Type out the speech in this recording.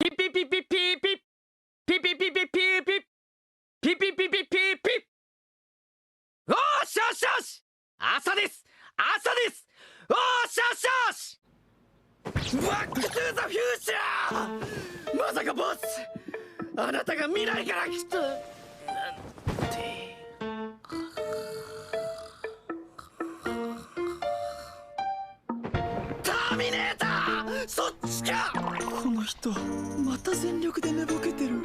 ピピピピピピピピピピピピピピピピピピピ。おーしよしよし、朝です、朝です。おーしよしよし。バックトゥーザフューチャー。まさかボス、あなたが未来から来たなんて。ターミネーター、そっちか。この人また全力で寝ぼけてる。